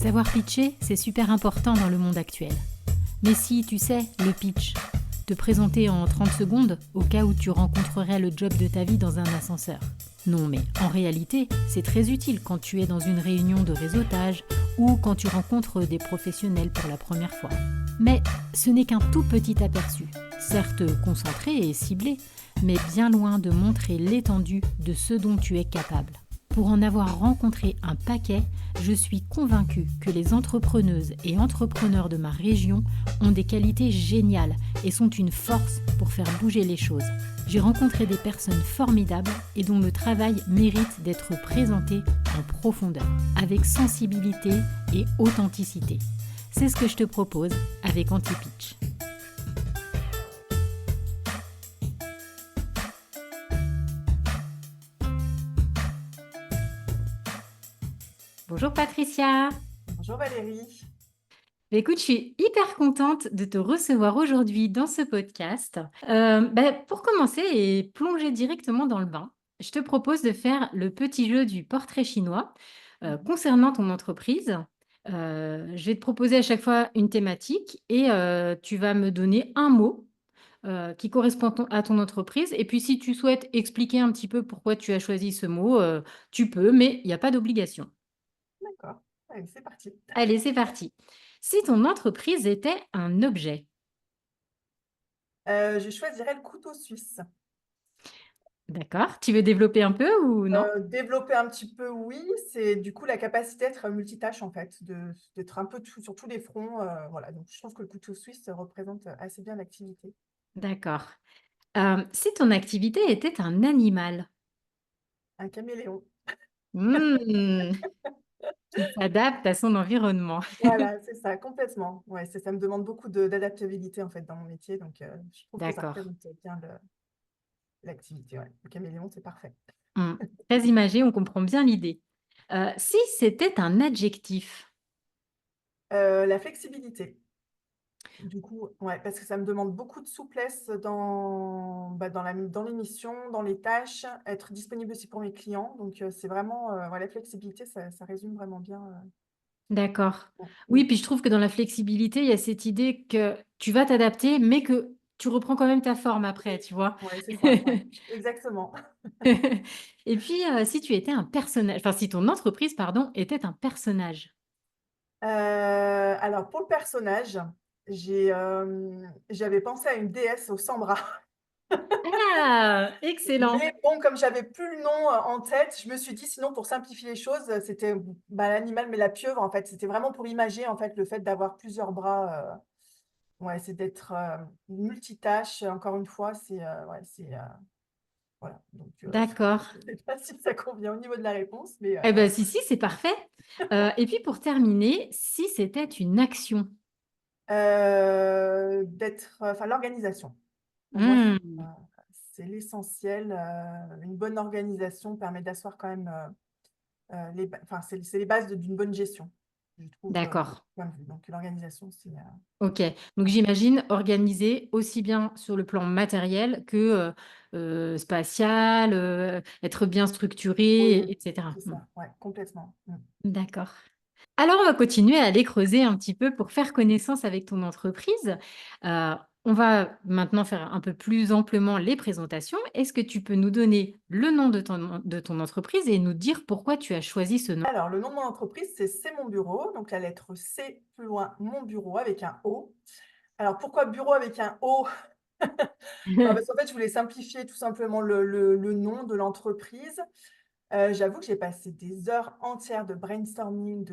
Savoir pitcher, c'est super important dans le monde actuel. Mais si, tu sais, le pitch, te présenter en 30 secondes au cas où tu rencontrerais le job de ta vie dans un ascenseur. Non, mais en réalité, c'est très utile quand tu es dans une réunion de réseautage ou quand tu rencontres des professionnels pour la première fois. Mais ce n'est qu'un tout petit aperçu, certes concentré et ciblé, mais bien loin de montrer l'étendue de ce dont tu es capable. Pour en avoir rencontré un paquet, je suis convaincue que les entrepreneuses et entrepreneurs de ma région ont des qualités géniales et sont une force pour faire bouger les choses. J'ai rencontré des personnes formidables et dont le travail mérite d'être présenté en profondeur, avec sensibilité et authenticité. C'est ce que je te propose avec Anti-Pitch. Bonjour Patricia. Bonjour Valérie. Écoute, je suis hyper contente de te recevoir aujourd'hui dans ce podcast. Pour commencer et plonger directement dans le bain, je te propose de faire le petit jeu du portrait chinois concernant ton entreprise. Je vais te proposer à chaque fois une thématique et tu vas me donner un mot qui correspond à ton entreprise. Et puis, si tu souhaites expliquer un petit peu pourquoi tu as choisi ce mot, tu peux, mais il n'y a pas d'obligation. D'accord. Allez, c'est parti. Allez, c'est parti. Si ton entreprise était un objet, Je choisirais le couteau suisse. d'accord, tu veux développer un peu ou non? Développer un petit peu, oui, c'est du coup la capacité d'être multitâche en fait, d'être un peu sur tous les fronts. Voilà, donc je trouve que le couteau suisse représente assez bien l'activité. D'accord. Si ton activité était un animal, Un caméléon. hmm, qui s'adapte à son environnement. Voilà, c'est ça, complètement. Ouais, ça me demande beaucoup d'adaptabilité en fait dans mon métier, donc je trouve que ça D'accord. représente bien l'activité. Ouais. Le caméléon, c'est parfait. Hmm, très imagé, on comprend bien l'idée. Si c'était un adjectif, La flexibilité. Du coup, ouais, parce que ça me demande beaucoup de souplesse dans les missions, dans les tâches, être disponible aussi pour mes clients. Donc, c'est vraiment, ouais, la flexibilité, ça résume vraiment bien. d'accord. Ouais. Oui, puis je trouve que dans la flexibilité, il y a cette idée que tu vas t'adapter, mais que tu reprends quand même ta forme après, tu vois. Ouais, c'est ça, ouais, exactement. Et puis, si tu étais un personnage, enfin, si ton entreprise, pardon, était un personnage. Alors, pour le personnage, j'avais pensé à une déesse aux 100 bras. Ah! Excellent. Mais bon, comme j'avais plus le nom en tête, je me suis dit, sinon, pour simplifier les choses, c'était l'animal, mais la pieuvre, en fait. C'était vraiment pour imager, en fait, le fait d'avoir plusieurs bras. Ouais, c'est d'être, multitâche, encore une fois, ouais, voilà, donc D'accord. je sais pas si ça convient au niveau de la réponse, mais Eh ben, voilà. si, si, c'est parfait. Et puis pour terminer, si c'était une action? Enfin, l'organisation. Pour moi, Mmh, c'est l'essentiel, une bonne organisation permet d'asseoir quand même, les ba enfin, c'est les bases d'une bonne gestion, je trouve, de d'accord. mon point de vue. Donc l'organisation, OK. Donc j'imagine organiser aussi bien sur le plan matériel que, spatial, être bien structuré oui, et etc. c'est ça, ouais, complètement. Mmh. D'accord. Alors, on va continuer à aller creuser un petit peu pour faire connaissance avec ton entreprise. On va maintenant faire un peu plus amplement les présentations. Est-ce que tu peux nous donner le nom de ton entreprise et nous dire pourquoi tu as choisi ce nom? Alors, le nom de mon entreprise, c'est mon bureau, donc la lettre C plus loin, mon bureau avec un O. Alors, pourquoi bureau avec un O? Parce qu'en fait, je voulais simplifier tout simplement le nom de l'entreprise. J'avoue que j'ai passé des heures entières de brainstorming,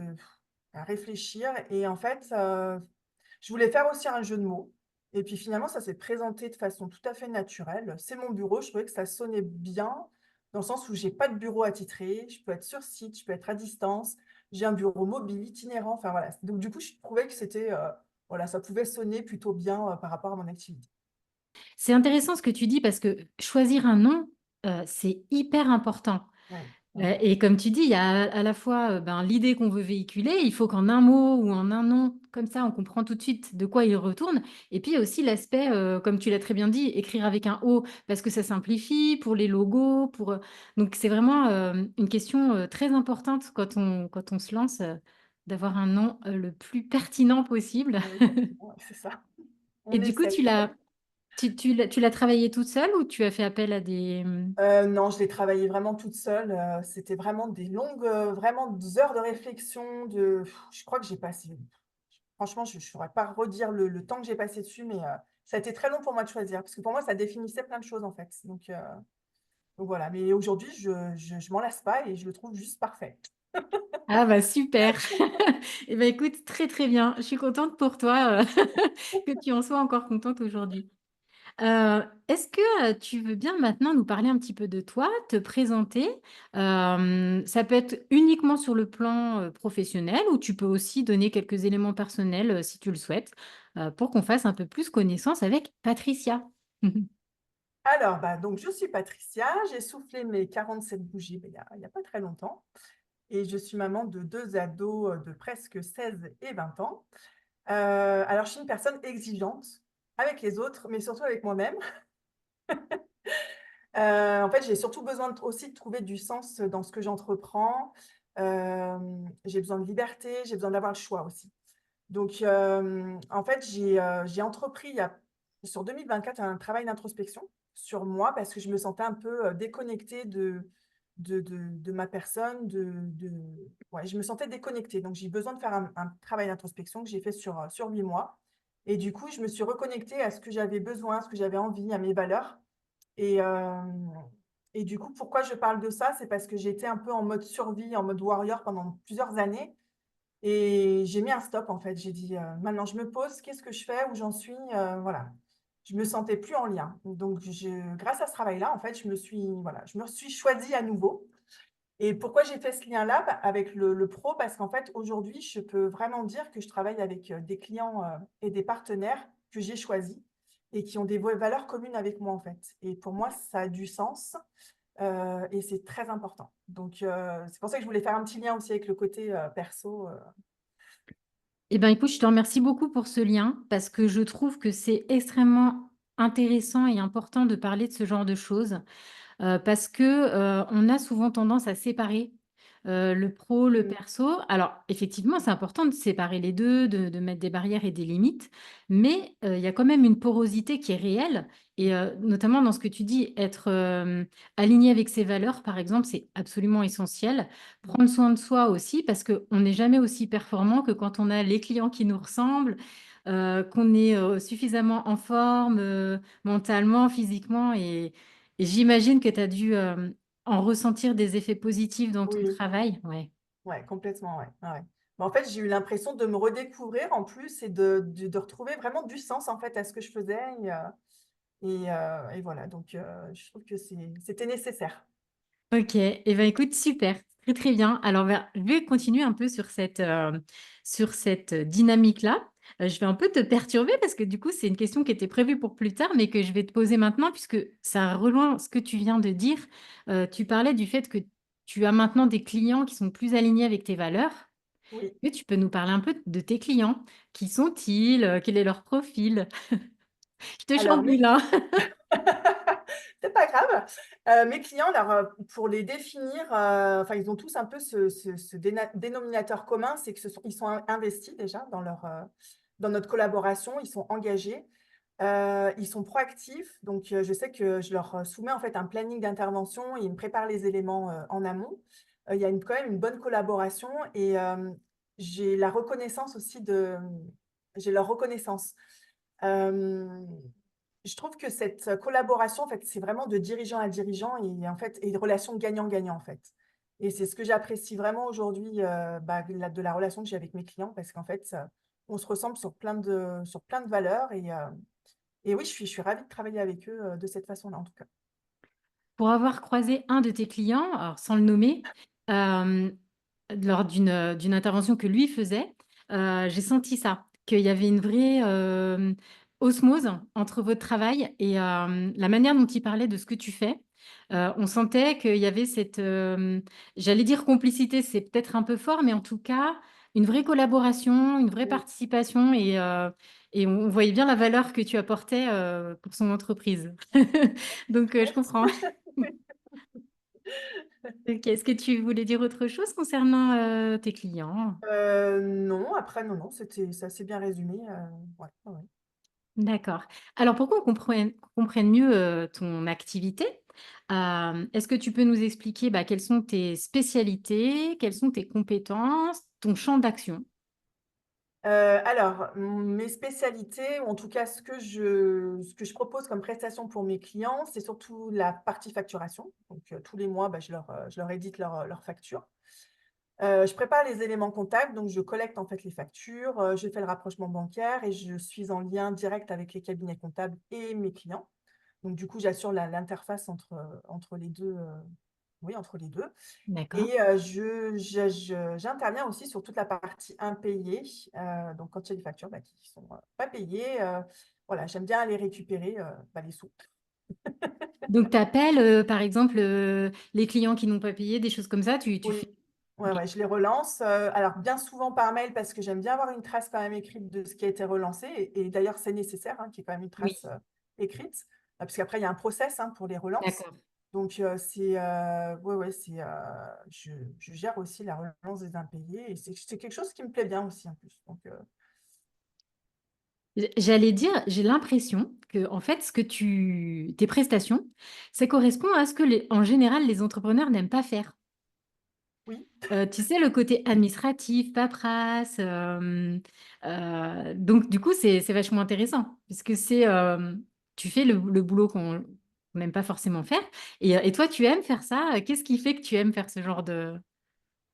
à réfléchir et en fait, je voulais faire aussi un jeu de mots et puis finalement, ça s'est présenté de façon tout à fait naturelle. C'est mon bureau, je trouvais que ça sonnait bien dans le sens où j'ai pas de bureau attitré, je peux être sur site, je peux être à distance, j'ai un bureau mobile, itinérant, enfin voilà. Donc du coup, je trouvais que c'était, voilà, ça pouvait sonner plutôt bien, par rapport à mon activité. C'est intéressant ce que tu dis parce que choisir un nom, c'est hyper important. Ouais, ouais. Et comme tu dis, il y a à la fois, l'idée qu'on veut véhiculer, il faut qu'en un mot ou en un nom, comme ça, on comprend tout de suite de quoi il retourne. Et puis, il y a aussi l'aspect, comme tu l'as très bien dit, écrire avec un O parce que ça simplifie pour les logos, donc c'est vraiment, une question, très importante quand on se lance. d'avoir un nom, le plus pertinent possible. Exactement, ouais, c'est ça. Et On du coup, essaye. tu l'as travaillé toute seule ou tu as fait appel à des, Non, je l'ai travaillé vraiment toute seule, c'était vraiment des longues, vraiment des heures de réflexion, je crois que j'ai passé franchement, je ne saurais pas redire le temps que j'ai passé dessus, mais ça a été très long pour moi de choisir, parce que pour moi, ça définissait plein de choses, en fait. Donc voilà, mais aujourd'hui, je m'en lasse pas et je le trouve juste parfait. Ah bah super. Et bah écoute, très, très bien. Je suis contente pour toi, que tu en sois encore contente aujourd'hui. Est-ce que, tu veux bien maintenant nous parler un petit peu de toi, te présenter? Ça peut être uniquement sur le plan, professionnel ou tu peux aussi donner quelques éléments personnels, si tu le souhaites, pour qu'on fasse un peu plus connaissance avec Patricia. Alors, bah, donc je suis Patricia, j'ai soufflé mes 47 bougies, bah, il y a pas très longtemps et je suis maman de 2 ados, de presque 16 et 20 ans. Alors je suis une personne exigeante avec les autres, mais surtout avec moi-même. En fait, j'ai surtout besoin aussi de trouver du sens dans ce que j'entreprends. J'ai besoin de liberté, j'ai besoin d'avoir le choix aussi. Donc, en fait, j'ai entrepris sur 2024 un travail d'introspection sur moi parce que je me sentais un peu déconnectée de ma personne. Ouais, je me sentais déconnectée. Donc, j'ai besoin de faire un travail d'introspection que j'ai fait sur 8 mois. Et du coup, je me suis reconnectée à ce que j'avais besoin, à ce que j'avais envie, à mes valeurs. Et, euh, et du coup, pourquoi je parle de ça? C'est parce que j'ai été un peu en mode survie, en mode warrior pendant plusieurs années. Et j'ai mis un stop, en fait. J'ai dit, maintenant, je me pose, qu'est-ce que je fais, où j'en suis? Voilà. Je me sentais plus en lien. Donc, grâce à ce travail-là, en fait, voilà, je me suis choisie à nouveau. Et pourquoi j'ai fait ce lien-là? Bah, avec le pro? Parce qu'en fait, aujourd'hui, je peux vraiment dire que je travaille avec des clients et des partenaires que j'ai choisis et qui ont des valeurs communes avec moi, en fait. Et pour moi, ça a du sens et c'est très important. Donc, c'est pour ça que je voulais faire un petit lien aussi avec le côté perso. Eh ben, écoute, je te remercie beaucoup pour ce lien parce que je trouve que c'est extrêmement intéressant et important de parler de ce genre de choses. Parce que, on a souvent tendance à séparer, le pro, le Mm. perso. Alors effectivement, c'est important de séparer les 2, de mettre des barrières et des limites, mais, il y a quand même une porosité qui est réelle et notamment dans ce que tu dis, être, aligné avec ses valeurs, par exemple, c'est absolument essentiel. Prendre soin de soi aussi parce qu'on n'est jamais aussi performant que quand on a les clients qui nous ressemblent, qu'on est, suffisamment en forme, mentalement, physiquement et j'imagine que tu as dû, en ressentir des effets positifs dans ton Oui, travail? Ouais. ouais, complètement, ouais. Ouais, ouais. Mais en fait, j'ai eu l'impression de me redécouvrir en plus et de retrouver vraiment du sens en fait à ce que je faisais. Et voilà, donc je trouve que c'était nécessaire. OK et ben, écoute, super, très, très bien. Alors, bah, je vais continuer un peu sur cette dynamique-là. Je vais un peu te perturber parce que du coup, c'est une question qui était prévue pour plus tard, mais que je vais te poser maintenant puisque ça rejoint ce que tu viens de dire. Tu parlais du fait que tu as maintenant des clients qui sont plus alignés avec tes valeurs. Oui. Mais tu peux nous parler un peu de tes clients? Qui sont-ils? Quel est leur profil? Je te Alors, chamboule, hein. c'est pas grave. Mes clients, alors, pour les définir, enfin, ils ont tous un peu ce dénominateur commun, c'est ils sont investis déjà dans notre collaboration, ils sont engagés, ils sont proactifs. Donc, je sais que je leur soumets en fait un planning d'intervention et ils me préparent les éléments en amont. Il y a quand même une bonne collaboration et j'ai la reconnaissance aussi j'ai leur reconnaissance. Euh, je trouve que cette collaboration, en fait, c'est vraiment de dirigeant à dirigeant et en fait, et une relation gagnant-gagnant, en fait. Et c'est ce que j'apprécie vraiment aujourd'hui bah, de la relation que j'ai avec mes clients parce qu'en fait, on se ressemble sur plein de valeurs et oui, je suis ravie de travailler avec eux de cette façon-là, en tout cas. Pour avoir croisé un de tes clients, alors sans le nommer, hem, lors d'une intervention que lui faisait, j'ai senti ça, qu'il y avait une vraie, osmose entre votre travail et la manière dont il parlait de ce que tu fais. On sentait qu'il y avait cette, j'allais dire complicité, c'est peut-être un peu fort, mais en tout cas, une vraie collaboration, une vraie Oui. participation et on voyait bien la valeur que tu apportais, pour son entreprise. Donc je comprends. OK. Est-ce que tu voulais dire autre chose concernant, tes clients? Non, après non, non, c'est assez bien résumé, ouais, ouais, ouais. D'accord. Alors pour qu'on comprenne mieux, ton activité, est-ce que tu peux nous expliquer, bah, quelles sont tes spécialités, quelles sont tes compétences, ton champ d'action? Alors, mes spécialités, ou en tout cas ce que je propose comme prestation pour mes clients, c'est surtout la partie facturation. Donc, tous les mois, bah, je leur édite leurs factures. Je prépare les éléments comptables, donc je collecte en fait les factures, je fais le rapprochement bancaire et je suis en lien direct avec les cabinets comptables et mes clients. Donc du coup, j'assure l'interface entre les 2. Oui, entre les 2. D'accord. Et j'interviens aussi sur toute la partie impayée, donc quand il y a des factures, bah, qui sont, pas payées, voilà, j'aime bien aller récupérer, bah, les sous. Donc tu appelles, par exemple, les clients qui n'ont pas payé, des choses comme ça, tu fais Oui, ouais, OK. ouais, je les relance, alors bien souvent par mail parce que j'aime bien avoir une trace quand même écrite de ce qui a été relancé et d'ailleurs c'est nécessaire, hein, qu'il y ait quand même une Oui, trace, écrite, parce qu'après il y a un process, hein, pour les relances. d'accord. Donc ouais, ouais, je gère aussi la relance des impayés et c'est quelque chose qui me plaît bien aussi en plus, donc J'allais dire, j'ai l'impression que en fait, ce que tes prestations, ça correspond à ce que en général, les entrepreneurs n'aiment pas faire. oui. Tu sais, le côté administratif, paperasse, donc du coup, c'est vachement intéressant puisque tu fais le boulot qu'on n'aime pas forcément faire et toi, tu aimes faire ça? Qu'est-ce qui fait que tu aimes faire ce genre de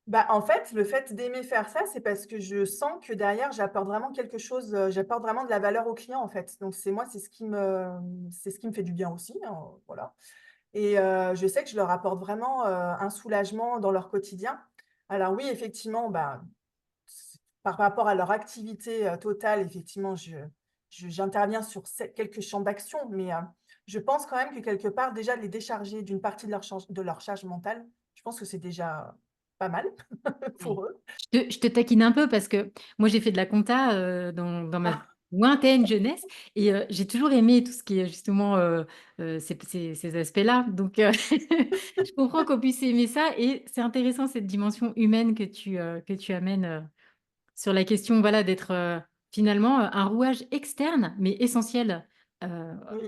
Bah, en fait, le fait d'aimer faire ça, c'est parce que je sens que derrière, j'apporte vraiment quelque chose, j'apporte vraiment de la valeur aux clients, en fait. Donc c'est ce qui me fait du bien aussi, hein, voilà. Et je sais que je leur apporte vraiment, un soulagement dans leur quotidien. Alors oui, effectivement, bah, par rapport à leur activité, totale, effectivement, j'interviens sur quelques champs d'action, mais je pense quand même que quelque part, déjà les décharger d'une partie de leur charge mentale, je pense que c'est déjà pas mal Ouais. pour eux. Je te taquine un peu parce que moi, j'ai fait de la compta, dans ma Ah lointaine jeunesse et j'ai toujours aimé tout ce qui est justement, ces aspects-là. Donc je comprends qu'on puisse aimer ça et c'est intéressant cette dimension humaine que tu amènes, sur la question, voilà, d'être, finalement, un rouage externe mais essentiel, oui,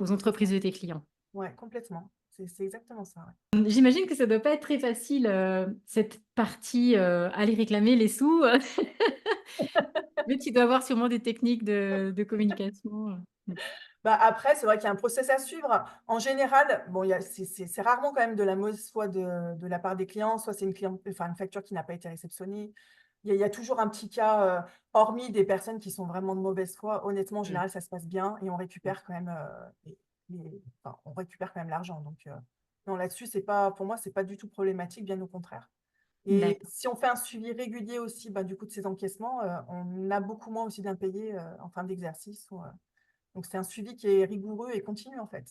aux c'est entreprises ça. de tes clients. Ouais, complètement. C'est exactement ça, ouais. J'imagine que ça doit pas être très facile, cette partie, aller réclamer les sous, mais tu dois avoir sûrement des techniques de communication, Mmh. Bah, après, c'est vrai qu'il y a un process à suivre. En général, bon, il y a c'est rarement quand même de la mauvaise foi de la part des clients, soit c'est une facture qui n'a pas été réceptionnée. Il y a toujours un petit cas, hormis des personnes qui sont vraiment de mauvaise foi, honnêtement, en Mmh. général, ça se passe bien et on Mmh. récupère quand même, on récupère quand même l'argent donc non, là-dessus, c'est pas pour moi, c'est pas du tout problématique, bien au contraire. Et D'accord. si on fait un suivi régulier aussi, bah, du coup, de ces encaissements, on a beaucoup moins aussi d'impayés, en fin d'exercice donc c'est un suivi qui est rigoureux et continu, en fait.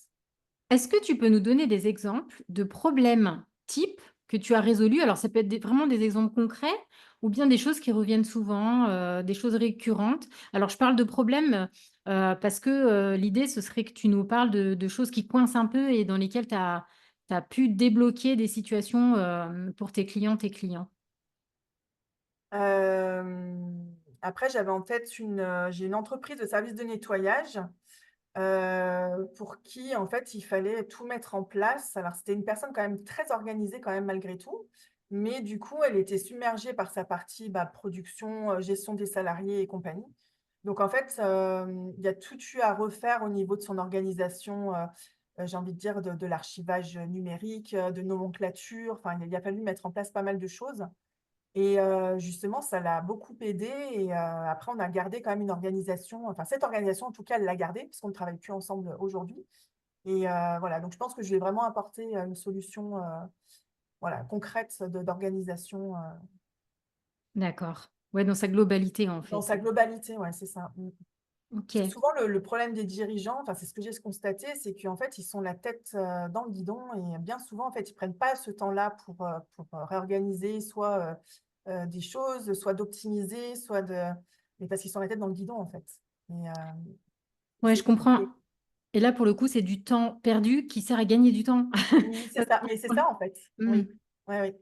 Est-ce que tu peux nous donner des exemples de problèmes types que tu as résolus? Alors ça peut être vraiment des exemples concrets ou bien des choses qui reviennent souvent, des choses récurrentes. Alors je parle de problèmes, parce que, l'idée ce serait que tu nous parles de choses qui coincent un peu et dans lesquelles tu as pu débloquer des situations, pour tes clients, tes clients. Après j'avais en tête j'ai une entreprise de services de nettoyage, pour qui, en fait, il fallait tout mettre en place. Alors c'était une personne quand même très organisée quand même malgré tout, mais du coup, elle était submergée par sa partie, bah, production, gestion des salariés et compagnie. Donc en fait, il y a tout eu à refaire au niveau de son organisation, j'ai envie de dire de l'archivage numérique, de nomenclature, enfin il a fallu mettre en place pas mal de choses et justement ça l'a beaucoup aidée et après on a gardé quand même une organisation, enfin cette organisation en tout cas elle l'a gardée puisqu'on ne travaille plus ensemble aujourd'hui et voilà donc je pense que je lui ai vraiment apporté, une solution, voilà concrète d'organisation, D'accord. Ouais, dans sa globalité en dans fait. sa globalité, ouais, c'est ça. Mmh. C'est OK. souvent le problème des dirigeants, enfin, c'est ce que j'ai constaté, c'est qu'en fait, ils sont la tête, dans le guidon et bien souvent, en fait, ils prennent pas ce temps-là pour réorganiser soit, des choses, soit d'optimiser, soit mais parce qu'ils sont la tête dans le guidon, en fait et Ouais, je c'est comprends compliqué. et là pour le coup, c'est du temps perdu qui sert à gagner du temps. Oui, c'est Parce ça, que mais c'est ça, en fait. mmh. Oui. Ouais, oui,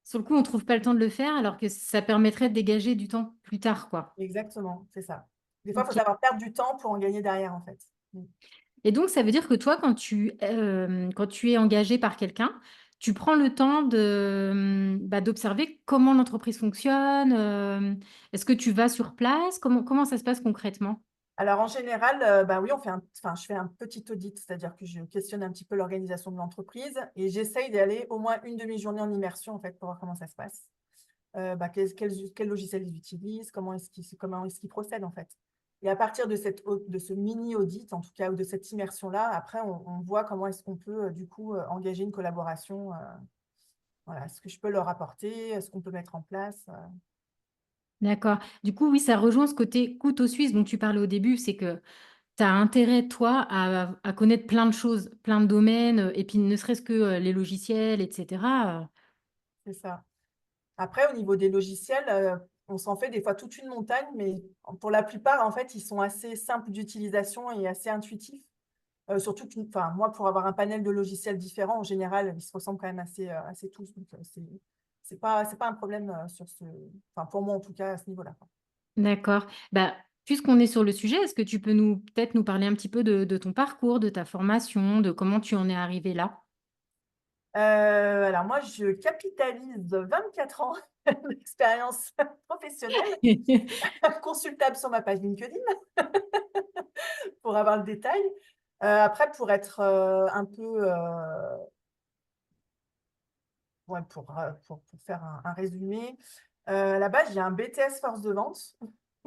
Sur le coup, on trouve pas le temps de le faire alors que ça permettrait de dégager du temps plus tard, quoi. exactement, c'est ça. Des fois, il faut Ok. savoir perdre du temps pour en gagner derrière, en fait. Mm. Et donc, ça veut dire que toi, quand tu es engagé par quelqu'un, tu prends le temps d'observer comment l'entreprise fonctionne. Est-ce que tu vas sur place? Comment ça se passe concrètement? Alors, en général, bah oui, enfin, je fais un petit audit, c'est-à-dire que je questionne un petit peu l'organisation de l'entreprise et j'essaye d'aller au moins une demi-journée en immersion, en fait, pour voir comment ça se passe. Bah, quel logiciel ils utilisent, comment est-ce qu'ils procèdent, en fait. Et à partir de, de ce mini audit, en tout cas, ou de cette immersion-là, après, on voit comment est-ce qu'on peut, du coup, engager une collaboration. Voilà, ce que je peux leur apporter, ce qu'on peut mettre en place. D'accord. Du coup, oui, ça rejoint ce côté couteau suisse dont tu parlais au début, c'est que tu as intérêt, toi, à connaître plein de choses, plein de domaines, et puis ne serait-ce que les logiciels, etc. C'est ça. Après, au niveau des logiciels, on s'en fait des fois toute une montagne, mais pour la plupart, en fait, ils sont assez simples d'utilisation et assez intuitifs. Surtout que, enfin, moi, pour avoir un panel de logiciels différents, en général, ils se ressemblent quand même assez tous. Donc, c'est pas un problème enfin, pour moi, en tout cas, à ce niveau-là, quoi. D'accord. Bah, puisqu'on est sur le sujet, est-ce que tu peux peut-être nous parler un petit peu de ton parcours, de ta formation, de comment tu en es arrivé là? Alors moi, je capitalise 24 ans d'expérience professionnelle, consultable sur ma page LinkedIn pour avoir le détail. Après, pour être un peu, ouais, pour faire un résumé, à la base, j'ai un BTS force de vente,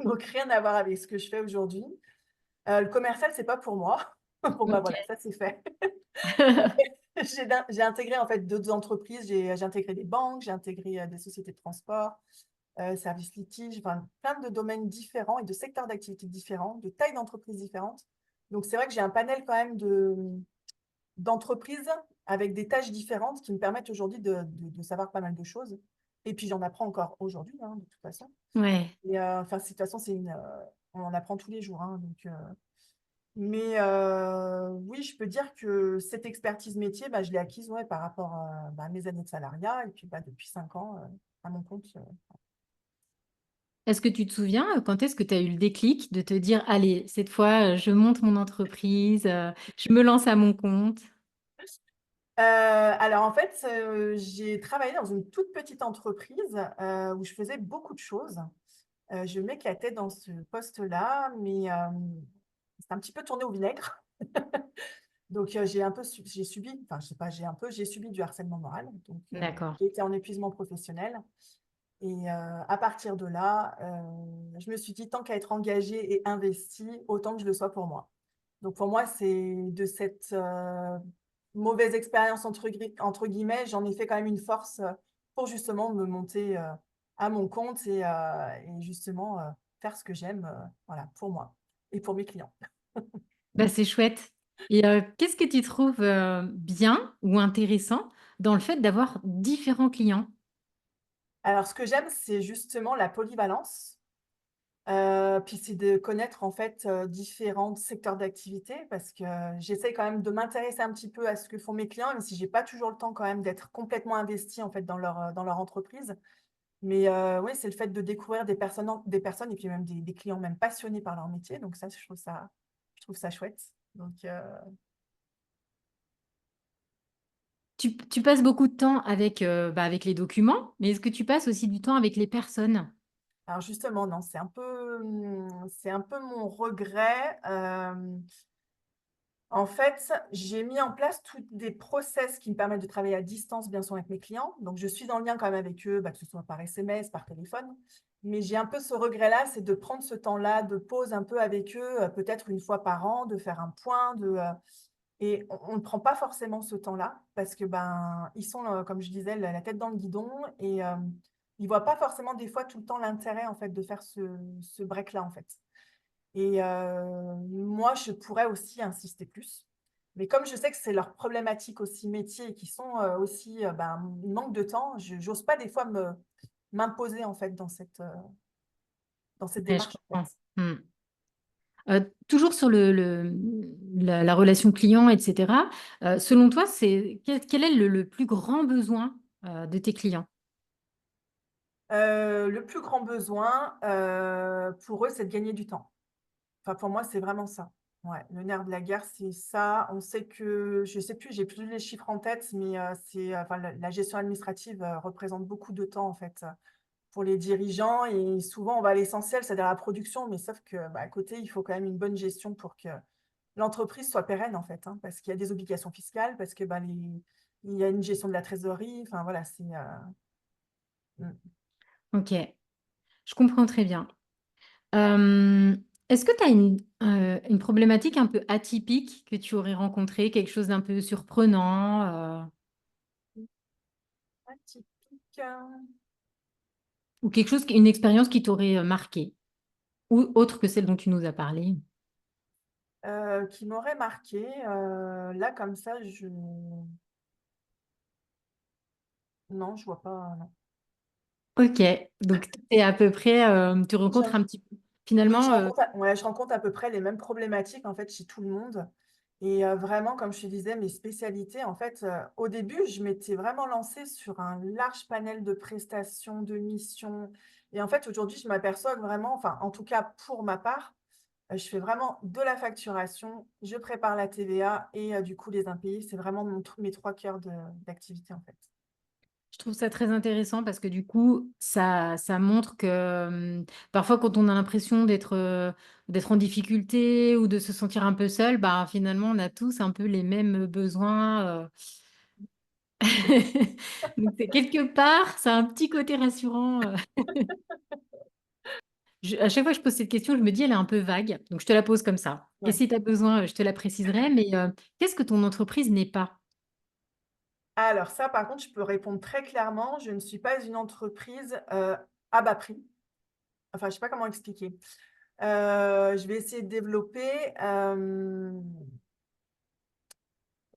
donc rien à voir avec ce que je fais aujourd'hui. Le commercial, c'est pas pour moi. Bon, bah Ok. voilà, ça c'est fait. J'ai intégré en fait d'autres entreprises. J'ai intégré des banques, j'ai intégré des sociétés de transport, services litiges, enfin, plein de domaines différents et de secteurs d'activité différents, de tailles d'entreprises différentes. Donc, c'est vrai que j'ai un panel quand même d'entreprises avec des tâches différentes qui me permettent aujourd'hui de savoir pas mal de choses. Et puis, j'en apprends encore aujourd'hui, hein, de toute façon. Ouais. Et enfin, de toute façon, on en apprend tous les jours, hein, donc, mais oui, je peux dire que cette expertise métier, bah, je l'ai acquise, ouais, par rapport à mes années de salariat et puis bah, depuis 5 ans à mon compte. Est-ce que tu te souviens quand est-ce que tu as eu le déclic de te dire, allez, cette fois, je monte mon entreprise, je me lance à mon compte? Alors en fait, j'ai travaillé dans une toute petite entreprise où je faisais beaucoup de choses. Je m'éclatais dans ce poste-là, mais c'est un petit peu tourné au vinaigre. Donc j'ai subi, enfin je sais pas, j'ai subi du harcèlement moral. Donc D'accord. j'ai été en épuisement professionnel. Et à partir de là, je me suis dit, tant qu'à être engagée et investie, autant que je le sois pour moi. Donc pour moi, c'est de cette mauvaise expérience, entre guillemets, j'en ai fait quand même une force pour justement me monter à mon compte et justement faire ce que j'aime voilà, pour moi et pour mes clients. Bah, c'est chouette. Et qu'est-ce que tu trouves bien ou intéressant dans le fait d'avoir différents clients? Alors, ce que j'aime, c'est justement la polyvalence. Puis c'est de connaître en fait, différents secteurs d'activité parce que j'essaie quand même de m'intéresser un petit peu à ce que font mes clients, même si j'ai pas toujours le temps quand même d'être complètement investie en fait dans leur entreprise. Mais oui, c'est le fait de découvrir des personnes et puis même des clients même passionnés par leur métier. Donc ça, je trouve ça chouette. Donc Tu passes beaucoup de temps avec les documents, mais est-ce que tu passes aussi du temps avec les personnes? alors justement, non, c'est un peu mon regret, en fait, j'ai mis en place tous des process qui me permettent de travailler à distance, bien sûr, avec mes clients. Donc, je suis en lien quand même avec eux, bah, que ce soit par SMS, par téléphone. Mais j'ai un peu ce regret-là, c'est de prendre ce temps-là de pause un peu avec eux, peut-être une fois par an, de faire un point. Et on ne prend pas forcément ce temps-là parce que ben, ils sont, comme je disais, la tête dans le guidon et ils ne voient pas forcément des fois tout le temps l'intérêt en fait, de faire ce break-là, en fait. Et moi, je pourrais aussi insister plus. Mais comme je sais que c'est leur problématique aussi métier et qui sont aussi ben, manque de temps, je n'ose pas des fois m'imposer en fait dans cette Ouais, je démarche en fait. comprends. Hmm. Toujours sur la relation client, etc. Selon toi, quel est le plus grand besoin de tes clients? Le plus grand besoin, pour eux, c'est de gagner du temps. Enfin, pour moi, c'est vraiment ça. Ouais, le nerf de la guerre, c'est ça. On sait que je sais plus, j'ai plus les chiffres en tête, mais c'est, enfin, la gestion administrative, représente beaucoup de temps, en fait, pour les dirigeants et souvent, on va à l'essentiel, c'est-à-dire la production, mais sauf que, bah, à côté, il faut quand même une bonne gestion pour que l'entreprise soit pérenne, en fait, hein, parce qu'il y a des obligations fiscales, parce que, bah, il y a une gestion de la trésorerie, enfin, voilà, c'est, mmh. OK, je comprends très bien. Est-ce que tu as une problématique un peu atypique que tu aurais rencontrée, quelque chose d'un peu surprenant, Atypique, ou quelque chose une expérience qui t'aurait, marquée? Ou autre que celle dont tu nous as parlé? qui m'aurait marquée, là, comme ça, non, je vois pas, non. OK, donc tout est à peu près, tu Je rencontres un petit peu Oui, finalement, je rencontre à peu près les mêmes problématiques, en fait, chez tout le monde et vraiment, comme je te disais, mes spécialités, en fait, au début, je m'étais vraiment lancée sur un large panel de prestations, de missions et en fait, aujourd'hui, je m'aperçois que vraiment, enfin, en tout cas pour ma part, je fais vraiment de la facturation, je prépare la TVA et du coup, les impayés, c'est vraiment mes 3 cœurs d'activité, en fait. je trouve ça très intéressant parce que du coup, ça montre que, parfois quand on a l'impression d'être en difficulté ou de se sentir un peu seul, bah, finalement on a tous un peu les mêmes besoins, donc c'est quelque part, ça a un petit côté rassurant. À chaque fois que je pose cette question, je me dis: «Elle est un peu vague», donc je te la pose comme ça et Ouais. si tu as besoin, je te la préciserai, mais qu'est-ce que ton entreprise n'est pas? Alors ça, par contre, je peux répondre très clairement, je ne suis pas une entreprise, à bas prix. Enfin, je sais pas comment expliquer. Je vais essayer de développer,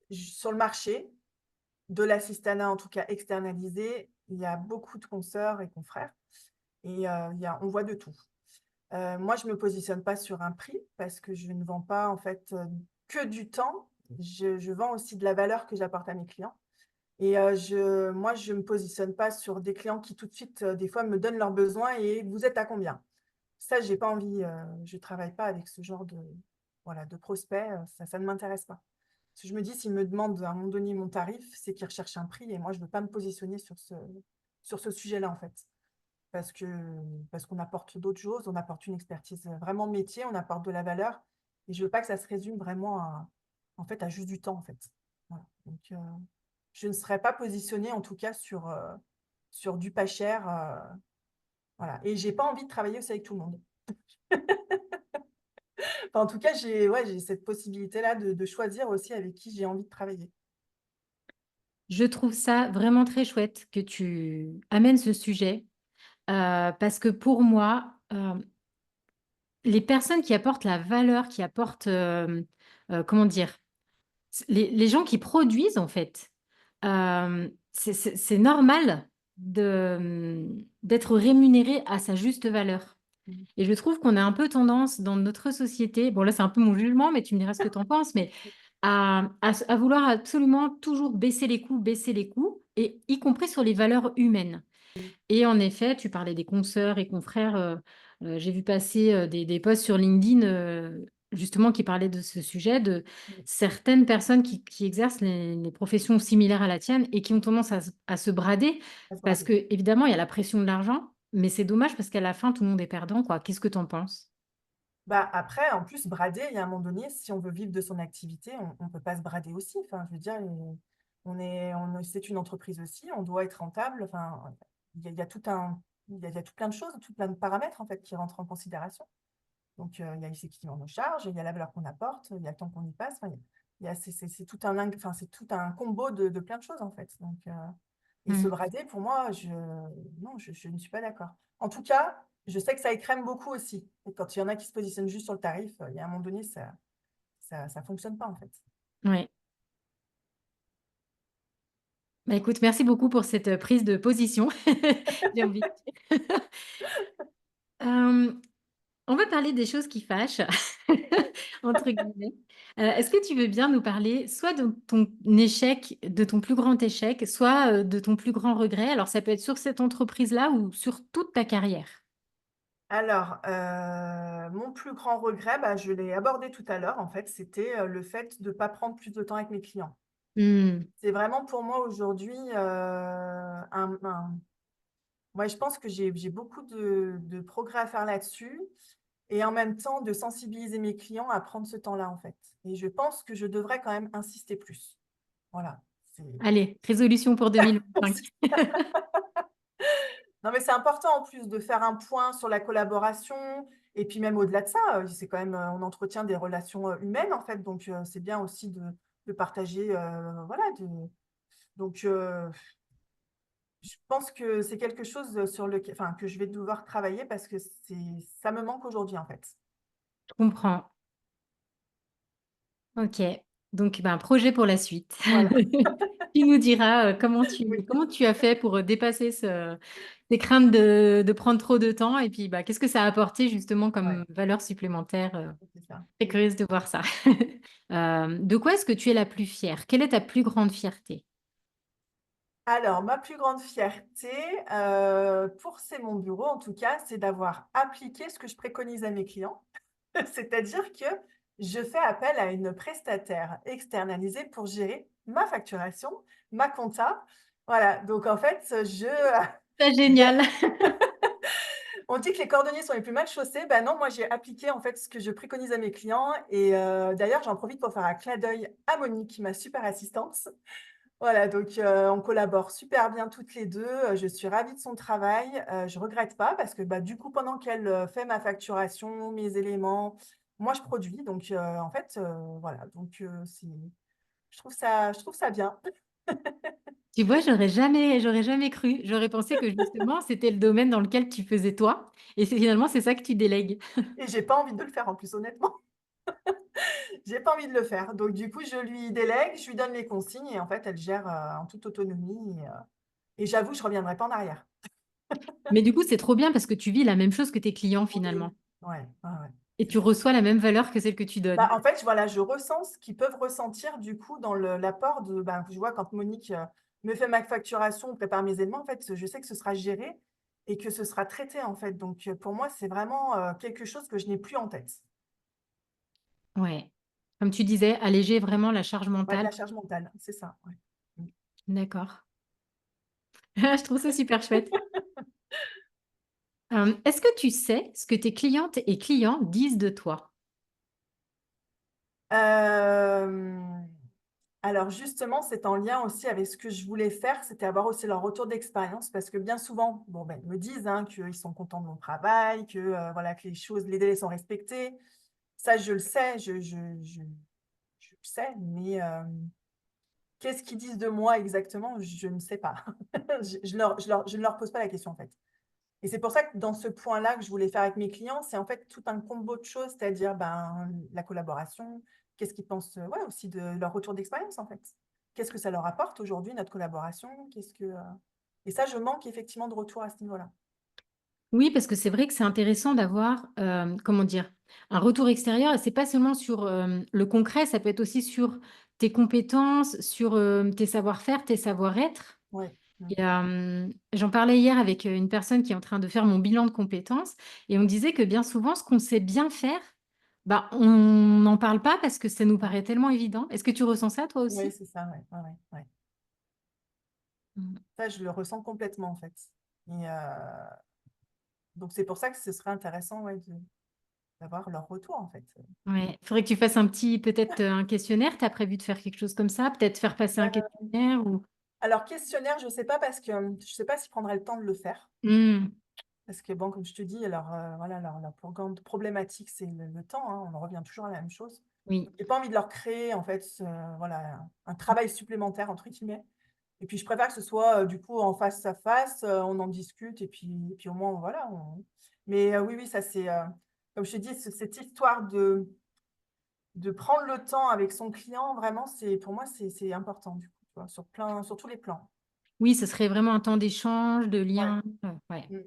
sur le marché de l'assistanat, en tout cas externalisé, il y a beaucoup de consoeurs et confrères et on voit de tout. Moi, je me positionne pas sur un prix parce que je ne vends pas, en fait, que du temps. Je vends aussi de la valeur que j'apporte à mes clients et je me positionne pas sur des clients qui tout de suite, des fois me donnent leurs besoins et: «Vous êtes à combien?» Ça, j'ai pas envie, je travaille pas avec ce genre de voilà, de prospects, ça ne m'intéresse pas. Parce que je me dis: «S'ils me demandent à un moment donné mon tarif, c'est qu'ils recherchent un prix» et moi je veux pas me positionner sur ce sujet-là, en fait. Parce que parce qu'on apporte d'autres choses, on apporte une expertise, vraiment métier, on apporte de la valeur et je veux pas que ça se résume vraiment à en fait, à juste du temps, en fait. Voilà, donc je ne serais pas positionnée en tout cas sur du pas cher, voilà et j'ai pas envie de travailler aussi avec tout le monde. Enfin, en tout cas, j'ai cette possibilité-là de choisir aussi avec qui j'ai envie de travailler. Je trouve ça vraiment très chouette que tu amènes ce sujet, parce que pour moi, les personnes qui apportent la valeur, qui apportent, comment dire? Les gens qui produisent en fait, c'est normal d'être rémunéré à sa juste valeur Mmh. et je trouve qu'on a un peu tendance dans notre société, bon là c'est un peu mon jugement, mais tu me diras ce que tu en penses, mais à vouloir absolument toujours baisser les coûts et y compris sur les valeurs humaines. Et en effet, tu parlais des consoeurs et confrères, j'ai vu passer, des posts sur LinkedIn, justement qui parlaient de ce sujet, de Mmh. certaines personnes qui exercent les professions similaires à la tienne et qui ont tendance à se brader. À se Parce brader. qu'évidemment, il y a la pression de l'argent, mais c'est dommage parce qu'à la fin, tout le monde est perdant, quoi. Qu'est-ce que tu en penses? Bah, après, en plus, brader, il y a un moment donné, si on veut vivre de son activité, on peut pas se brader aussi. Enfin, je veux dire, c'est une entreprise aussi, on doit être rentable. Enfin, il y a tout un il y a tout plein de choses, tout plein de paramètres, en fait, qui rentrent en considération. Donc, il y a c'est qui on nos charges, il y a la valeur qu'on apporte, il y a le temps qu'on y passe. Enfin, c'est tout un enfin, c'est tout un combo de plein de choses, en fait. Donc, et se Mmh. brader, pour moi, non, je ne suis pas d'accord. En tout cas, je sais que ça écrème beaucoup aussi. Et quand il y en a qui se positionnent juste sur le tarif, il y a un moment donné, ça fonctionne pas, en fait. Ouais. Bah, écoute, merci beaucoup pour cette, prise de position. J'ai envie de dire. Hem On va parler des choses qui fâchent. entre guillemets. Est-ce que tu veux bien nous parler soit de ton échec, de ton plus grand échec, soit, de ton plus grand regret? Alors ça peut être sur cette entreprise-là ou sur toute ta carrière. Alors, mon plus grand regret, bah, je l'ai abordé tout à l'heure en fait, c'était, le fait de pas prendre plus de temps avec mes clients. Mmh. C'est vraiment pour moi aujourd'hui, un ouais, je pense que j'ai beaucoup de progrès à faire là-dessus et en même temps de sensibiliser mes clients à prendre ce temps-là, en fait et je pense que je devrais quand même insister plus. Voilà, c'est Allez, résolution pour 2025. non, mais c'est important en plus de faire un point sur la collaboration et puis même au-delà de ça, c'est quand même, on entretient des relations, humaines, en fait, donc c'est bien aussi de partager, voilà, de donc je pense que c'est quelque chose, sur lequel enfin, que je vais devoir travailler parce que ça me manque aujourd'hui, en fait. Je comprends. OK. Donc, ben, projet pour la suite. Voilà, Tu nous diras, oui, comment tu as fait pour, dépasser ces craintes de prendre trop de temps et puis, bah, qu'est-ce que ça a apporté justement ouais, comme valeur supplémentaire, c'est ça. très curieuse de voir ça. De quoi est-ce que tu es la plus fière? Quelle est ta plus grande fierté? Alors, ma plus grande fierté, pour C'est mon bureau en tout cas, c'est d'avoir appliqué ce que je préconise à mes clients. C'est-à-dire que je fais appel à une prestataire externalisée pour gérer ma facturation, ma compta. Voilà, donc en fait, C'est j'ai génial. on dit que les cordonniers sont les plus mal chaussés. Ben non, moi j'ai appliqué en fait ce que je préconise à mes clients et d'ailleurs, j'en profite pour faire un clin d'œil à Monique, ma super assistante. Voilà, donc on collabore super bien toutes les 2. Je suis ravie de son travail, je regrette pas parce que, bah, du coup, pendant qu'elle, fait ma facturation, mes éléments, moi je produis donc en fait, voilà donc c'est je trouve ça bien Tu vois, j'aurais jamais cru. J'aurais pensé que justement, c'était le domaine dans lequel tu faisais toi et c'est ça que tu délègues. et j'ai pas envie de le faire en plus honnêtement. J'ai pas envie de le faire donc du coup, je lui délègue, je lui donne les consignes et en fait, elle gère, en toute autonomie et j'avoue, je reviendrai pas en arrière. Mais du coup, c'est trop bien parce que tu vis la même chose que tes clients Oui, finalement ouais, ouais, ouais, et c'est tu ça. reçois la même valeur que celle que tu Bah, donnes. en fait, voilà, je ressens ce qu'ils peuvent ressentir du coup dans l'apport de ben, je vois quand Monique, me fait ma facturation, prépare mes éléments, en fait, je sais que ce sera géré et que ce sera traité, en fait. Donc, pour moi, c'est vraiment, quelque chose que je n'ai plus en tête. Ouais. Comme tu disais, alléger vraiment la charge Ouais, mentale. la charge mentale, c'est ça, ouais. Mmh. D'accord. Je trouve ça super chouette. Est-ce que tu sais ce que tes clientes et clients disent de toi? Hem, alors justement, c'est en lien aussi avec ce que je voulais faire, c'était avoir aussi leur retour d'expérience parce que bien souvent, bon, ben, ils me disent, hein, qu'ils sont contents de mon travail, que, voilà, que les délais sont respectés. Ça, je le sais, je le sais, mais qu'est-ce qu'ils disent de moi exactement? Je ne sais pas. Je ne leur pose pas la question, en fait. Et c'est pour ça que dans ce point-là que je voulais faire avec mes clients, c'est en fait tout un combo de choses, c'est-à-dire, ben, la collaboration, qu'est-ce qu'ils pensent, ouais, aussi de leur retour d'expérience, en fait. Qu'est-ce que ça leur apporte aujourd'hui, notre collaboration? Et ça, je manque effectivement de retour à ce niveau-là. Oui, parce que c'est vrai que c'est intéressant d'avoir, comment dire? Un retour extérieur et c'est pas seulement sur, le concret, ça peut être aussi sur tes compétences, sur, tes savoir-faire, tes savoir-être. Ouais. Mmh. Et j'en parlais hier avec, une personne qui est en train de faire mon bilan de compétences et on disait que bien souvent, ce qu'on sait bien faire, bah, on n'en parle pas parce que ça nous paraît tellement évident. Est-ce que tu ressens ça toi Ouais, aussi? c'est ça, ouais. Ouais, ouais, ouais. Mmh. Ça, je le ressens complètement, en fait. Et donc c'est pour ça que ce serait intéressant, ouais, d'avoir leur retour, en fait. Ouais, faudrait que tu fasses un petit peut-être, un questionnaire. Tu as prévu de faire quelque chose comme ça? Peut-être faire passer un questionnaire ou Alors questionnaire, je sais pas parce que, je sais pas s'ils prendraient le temps de le faire. mmh, Parce que bon, comme je te dis, voilà, leur plus grande problématique, c'est le temps, hein, on en revient toujours à la même chose. oui. Donc j'ai pas envie de leur créer en fait, voilà, un «travail supplémentaire» entre guillemets et puis je préfère que ce soit, du coup en face à face, on en discute et puis au moins voilà, on mais oui, oui, ça c'est, comme je te dis, cette histoire de prendre le temps avec son client, vraiment, c'est pour moi, c'est important du coup, tu vois? Sur tous les plans. Oui, ce serait vraiment un temps d'échange, de Ouais. lien, ouais. Mmh.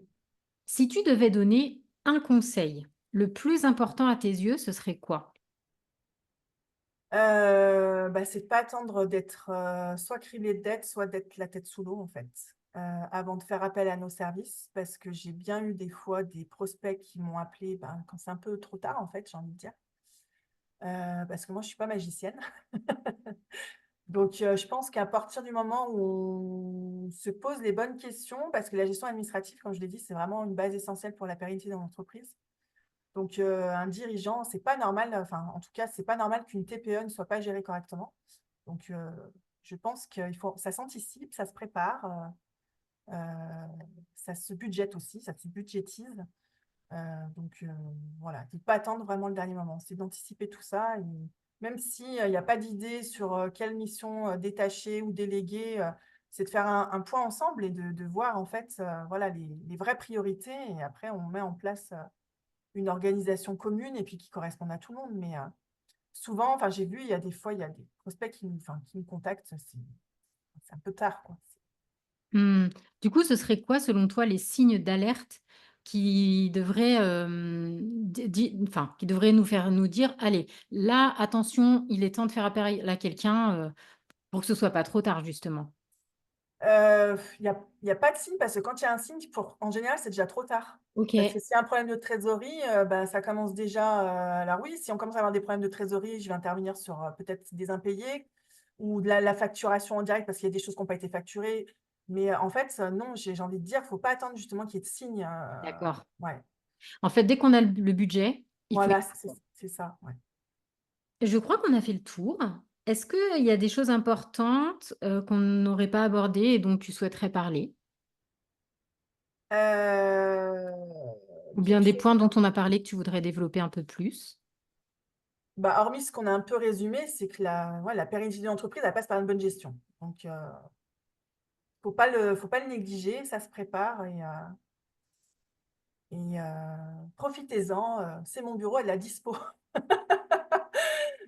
Si tu devais donner un conseil, le plus important à tes yeux, ce serait quoi? Bah, c'est de pas attendre d'être, soit criblé de dettes, soit d'être la tête sous l'eau, en fait, avant de faire appel à nos services. Parce que j'ai bien eu des fois des prospects qui m'ont appelé ben, quand c'est un peu trop tard, en fait, j'ai envie de dire. Parce que moi, je suis pas magicienne. Donc, je pense qu'à partir du moment où on se pose les bonnes questions, parce que la gestion administrative, comme je l'ai dit, c'est vraiment une base essentielle pour la pérennité dans l'entreprise. Donc, un dirigeant, c'est pas normal, enfin, en tout cas, c'est pas normal qu'une TPE ne soit pas gérée correctement. Donc, je pense qu'il faut, ça s'anticipe, ça se prépare, ça se budgète aussi, ça se budgétise. Donc, voilà, de ne pas attendre vraiment le dernier moment, c'est d'anticiper tout ça. Et même s'il n'y a pas d'idée sur quelle mission détacher ou déléguer, c'est de faire un point ensemble et de voir en fait voilà, les vraies priorités. Et après, on met en place une organisation commune et puis qui corresponde à tout le monde. Mais souvent, enfin, j'ai vu, il y a des fois, il y a des prospects qui me contactent, c'est un peu tard, quoi. Mmh. Du coup, ce serait quoi, selon toi, les signes d'alerte qui devraient, qui devraient nous dire: «Allez, là, attention, il est temps de faire appel à quelqu'un», pour que ce soit pas trop tard, justement? Il y a pas de signe parce que quand il y a un signe, en général, c'est déjà trop tard. Parce que OK, s'il y a un problème de trésorerie, bah, ça commence déjà, alors oui, si on commence à avoir des problèmes de trésorerie, je vais intervenir sur, peut-être des impayés ou de la facturation en direct parce qu'il y a des choses qui ont pas été facturées. Mais, en fait, non, j'ai envie de dire, faut pas attendre justement qu'il y ait de signes, d'accord. ouais. En fait, dès qu'on a le budget, il faut y Voilà, aller, quoi. c'est ça, ouais. Je crois qu'on a fait le tour. Est-ce qu'il y a des choses importantes, qu'on n'aurait pas abordées et dont tu souhaiterais parler? Ou bien Quelque des chose points dont on a parlé que tu voudrais développer un peu plus? bah, hormis ce qu'on a un peu résumé, c'est que la pérennité de l'entreprise, elle passe par une bonne gestion. Donc, faut pas le négliger, ça se prépare et profitez-en, c'est mon bureau, elle est à dispo.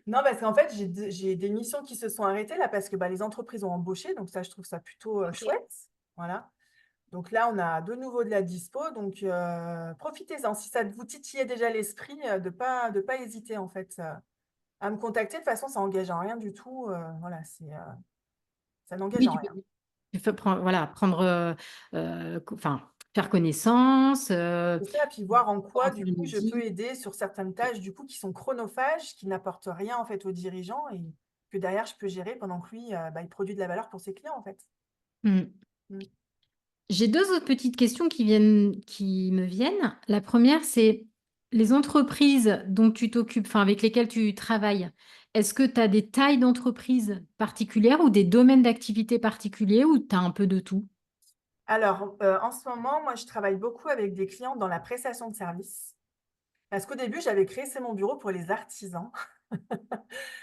Non, parce qu'en fait, j'ai des missions qui se sont arrêtées là parce que, bah, les entreprises ont embauché, donc ça, je trouve ça plutôt, OK. chouette. Voilà. Donc là, on a de nouveau de la dispo, donc profitez-en. Si ça vous titillait déjà l'esprit, de pas hésiter en fait, à me contacter. De toute façon, ça engage en rien du tout, voilà, ça n'engage Oui, en rien. tu peux voilà, prendre, enfin, faire connaissance, C'est ça, puis voir en voir quoi, un peu du le coup, je peux midi. aider sur certaines tâches, du coup, qui sont chronophages, qui n'apportent rien, en fait, aux dirigeants et que derrière, je peux gérer pendant que lui, bah, il produit de la valeur pour ses clients, en fait. Mmh. Mmh. J'ai 2 autres petites questions qui me viennent. La première, c'est les entreprises dont tu t'occupes, enfin, avec lesquelles tu travailles, est-ce que tu as des tailles d'entreprises particulières ou des domaines d'activité particuliers ou tu as un peu de tout? Alors, en ce moment, moi, je travaille beaucoup avec des clients dans la prestation de services. Parce qu'au début, j'avais créé C'est mon bureau pour les artisans.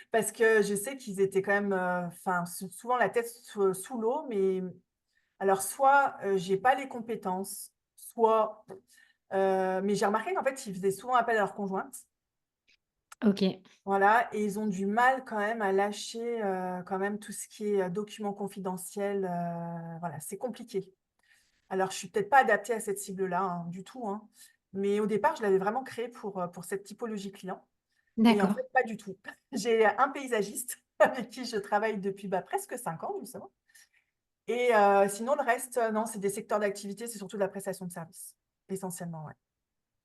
Parce que je sais qu'ils étaient quand même, enfin, souvent la tête sous l'eau, mais alors soit, j'ai pas les compétences, soit, mais j'ai remarqué qu'en fait, ils faisaient souvent appel à leur conjointe. OK. Voilà, et ils ont du mal quand même à lâcher, quand même tout ce qui est, documents confidentiels, voilà, c'est compliqué. Alors je suis peut-être pas adaptée à cette cible-là, hein, du tout, hein, mais au départ, je l'avais vraiment créé pour cette typologie client et en D'accord. fait, pas du tout. J'ai un paysagiste avec qui je travaille depuis, bah, presque 5 ans, justement et sinon le reste, non, c'est des secteurs d'activité, c'est surtout de la prestation de services, essentiellement, ouais.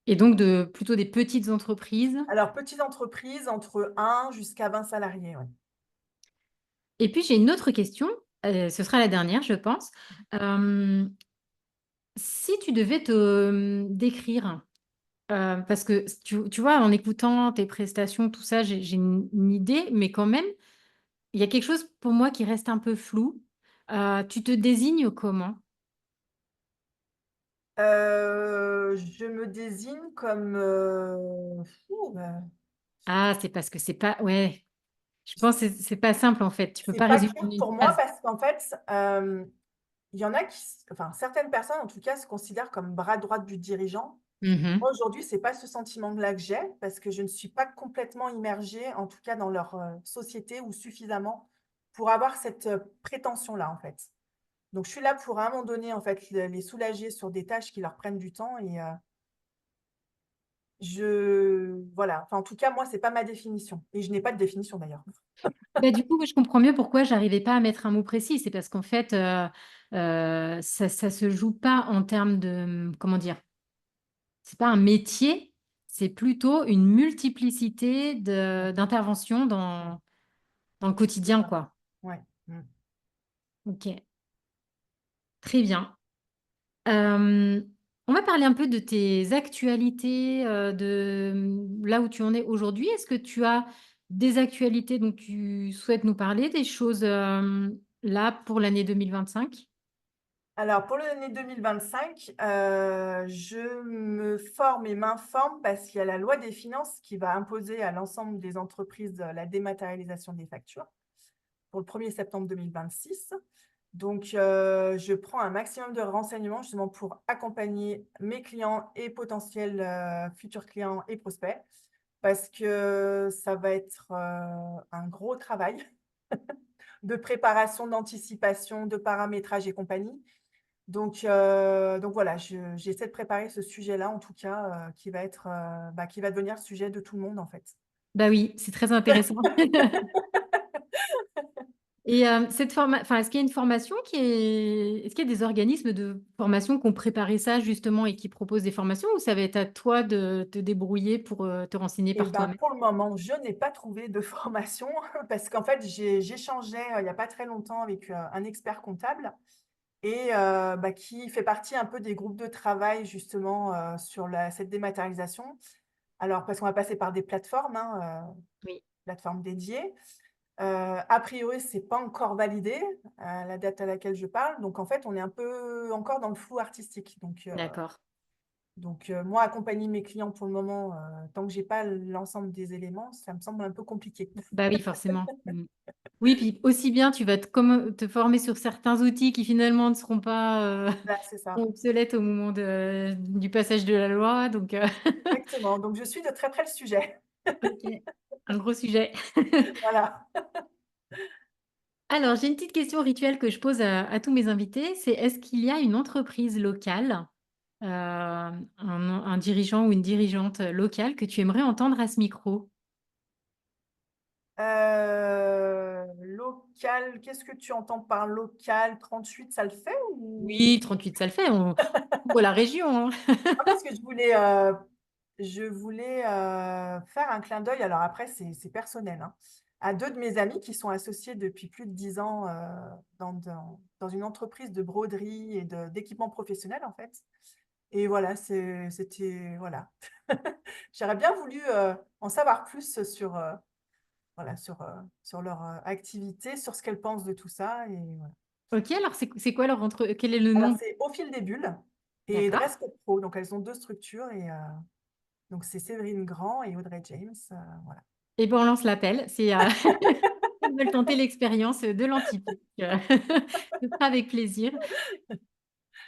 Et donc plutôt des petites entreprises. Alors petites entreprises, entre 1 jusqu'à 20 salariés, ouais. Et puis j'ai une autre question, ce sera la dernière, je pense. Hem, Si tu devais décrire, parce que tu vois, en écoutant tes prestations, tout ça, j'ai une idée, mais quand même, il y a quelque chose pour moi qui reste un peu flou. Tu te désignes comment? Je me désigne comme, Ah, c'est parce que c'est pas ouais, je pense que c'est pas simple, en fait. Tu peux c'est pas pas résumer en clair une pour moi phrase. parce qu'en fait, il y en a enfin certaines personnes en tout cas se considèrent comme bras droit du dirigeant. Mmh. Moi aujourd'hui, c'est pas ce sentiment-là que j'ai parce que je ne suis pas complètement immergée, en tout cas dans leur, société ou suffisamment pour avoir cette, prétention-là, en fait. Donc je suis là pour à un moment donné, en fait, les soulager sur des tâches qui leur prennent du temps et voilà, enfin, en tout cas, moi, c'est pas ma définition et je n'ai pas de définition d'ailleurs. Bah, du coup, je comprends mieux pourquoi j'arrivais pas à mettre un mot précis. C'est parce qu'en fait, ça se joue pas en termes de, comment dire? C'est pas un métier, c'est plutôt une multiplicité d'interventions dans le quotidien, Ça. quoi. Ouais. Mmh. OK, très bien. On va parler un peu de tes actualités, là où tu en es aujourd'hui. Est-ce que tu as des actualités dont tu souhaites nous parler, des choses, là, pour l'année 2025? Alors pour l'année 2025, je me forme et m'informe parce qu'il y a la loi des finances qui va imposer à l'ensemble des entreprises, la dématérialisation des factures pour le 1er septembre 2026. Donc, je prends un maximum de renseignements justement pour accompagner mes clients et potentiels, futurs clients et prospects parce que ça va être, un gros travail de préparation, d'anticipation, de paramétrage et compagnie. Donc voilà, j'essaie de préparer ce sujet-là en tout cas, qui va être, qui va devenir le sujet de tout le monde en fait. Bah oui, c'est très intéressant. Et est-ce qu'il y a une formation est-ce qu'il y a des organismes de formation qui ont préparé ça justement et qui proposent des formations ou ça va être à toi de te débrouiller pour, te renseigner Et par ben, toi-même? pour le moment, je n'ai pas trouvé de formation parce qu'en fait, j'échangeais, il y a pas très longtemps avec, un expert comptable et qui fait partie un peu des groupes de travail justement, sur cette dématérialisation. Alors parce qu'on va passer par des plateformes, hein, Oui, plateformes dédiées. A priori, c'est pas encore validé, à la date à laquelle je parle, donc en fait, on est un peu encore dans le flou artistique. d'accord. Moi, accompagner mes clients pour le moment, tant que j'ai pas l'ensemble des éléments, ça me semble un peu compliqué. Bah oui, forcément. Mmh. Oui, puis aussi bien tu vas te former sur certains outils qui finalement ne seront pas, Voilà, c'est ça. obsolètes au moment du passage de la loi donc Exactement, donc je suis de très près le sujet. OK, un gros sujet. Voilà. Alors j'ai une petite question rituelle que je pose à tous mes invités, c'est est-ce qu'il y a une entreprise locale, un dirigeant ou une dirigeante locale que tu aimerais entendre à ce micro? Local, qu'est-ce que tu entends par local? 38, ça le fait ou? Oui, 38 ça le fait, on couvre la région, hein. Ah parce que je voulais, faire un clin d'œil, alors après c'est personnel, hein, à 2 de mes amis qui sont associés depuis plus de 10 ans, dans une entreprise de broderie et d'équipements professionnels, en fait et voilà, c'était voilà. J'aurais bien voulu, en savoir plus sur, voilà, sur leur, activité, sur ce qu'elles pensent de tout ça et voilà. OK, alors c'est quoi leur quel est le Alors nom? c'est Au fil des bulles et D'accord. Dresscode Pro, donc elles ont 2 structures et donc c'est Séverine Grand et Audrey James, voilà. Eh ben, on lance l'appel. Ils veulent tenter l'expérience, de l'anti-pic, ce sera avec plaisir.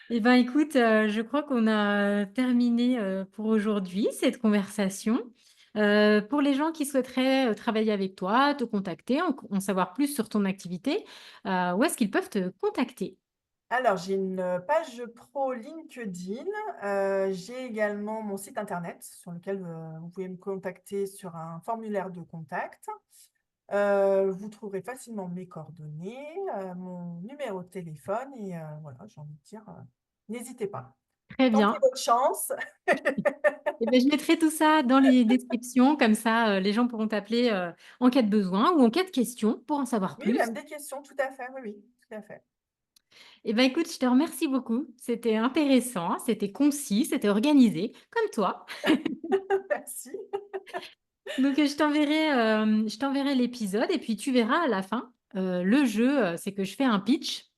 Eh ben, écoute, je crois qu'on a terminé, pour aujourd'hui cette conversation. Pour les gens qui souhaiteraient, travailler avec toi, te contacter, en savoir plus sur ton activité, où est-ce qu'ils peuvent te contacter? Alors, j'ai une page pro LinkedIn, j'ai également mon site internet sur lequel, vous pouvez me contacter sur un formulaire de contact. Vous trouverez facilement mes coordonnées, mon numéro de téléphone et voilà, j'ai envie de dire, n'hésitez pas. Très Tentez bien. votre chance. Eh beh, je mettrai tout ça dans les descriptions, comme ça, les gens pourront t'appeler, en cas de besoin ou en cas de question pour en savoir Oui, plus. même des questions, tout à fait, oui, oui, tout à fait. Eh ben, écoute, je te remercie beaucoup. C'était intéressant, c'était concis, c'était organisé, comme toi. Merci. Donc, je t'enverrai l'épisode et puis tu verras à la fin, le jeu, c'est que je fais un pitch,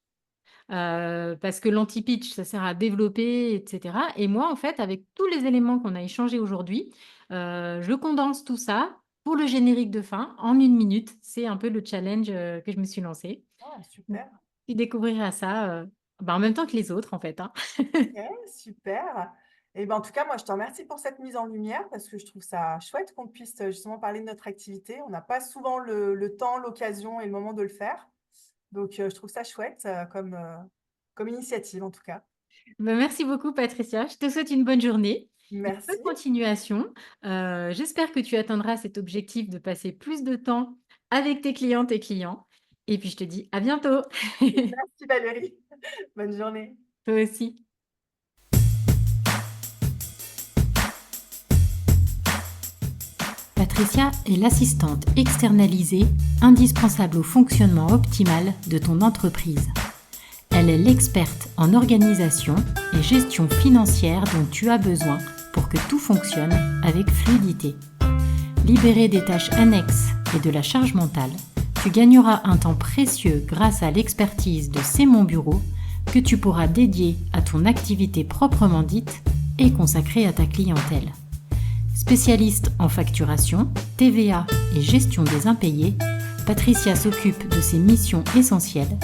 parce que l'anti-pitch, ça sert à développer et cetera et moi, en fait, avec tous les éléments qu'on a échangés aujourd'hui, je condense tout ça pour le générique de fin en 1 minute. C'est un peu le challenge, que je me suis lancé. Ah Donc, super. tu découvriras ça, en même temps que les autres, en fait, hein. OK, super. Et ben, en tout cas, moi, je te remercie pour cette mise en lumière parce que je trouve ça chouette qu'on puisse, justement parler de notre activité. On n'a pas souvent le temps, l'occasion et le moment de le faire. Donc, je trouve ça chouette, comme initiative en tout cas. Bah, merci beaucoup Patricia, je te souhaite une bonne journée Merci. Bonne continuation. J'espère que tu atteindras cet objectif de passer plus de temps avec tes clientes et clients. Et puis je te dis à bientôt. Merci Valérie. Bonne journée. Toi aussi. Patricia est l'assistante externalisée indispensable au fonctionnement optimal de ton entreprise. Elle est l'experte en organisation et gestion financière dont tu as besoin pour que tout fonctionne avec fluidité. Libérée des tâches annexes et de la charge mentale, tu gagneras un temps précieux grâce à l'expertise de C'est mon bureau que tu pourras dédier à ton activité proprement dite et consacrée à ta clientèle. Spécialiste en facturation, TVA et gestion des impayés, Patricia s'occupe de ces missions essentielles,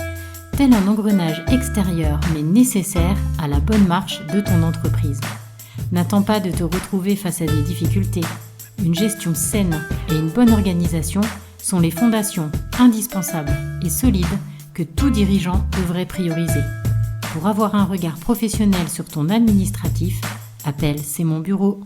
tel un engrenage extérieur mais nécessaire à la bonne marche de ton entreprise. N'attends pas de te retrouver face à des difficultés. Une gestion saine et une bonne organisation sont les fondations indispensables et solides que tout dirigeant devrait prioriser. Pour avoir un regard professionnel sur ton administratif, appelle C'est mon bureau.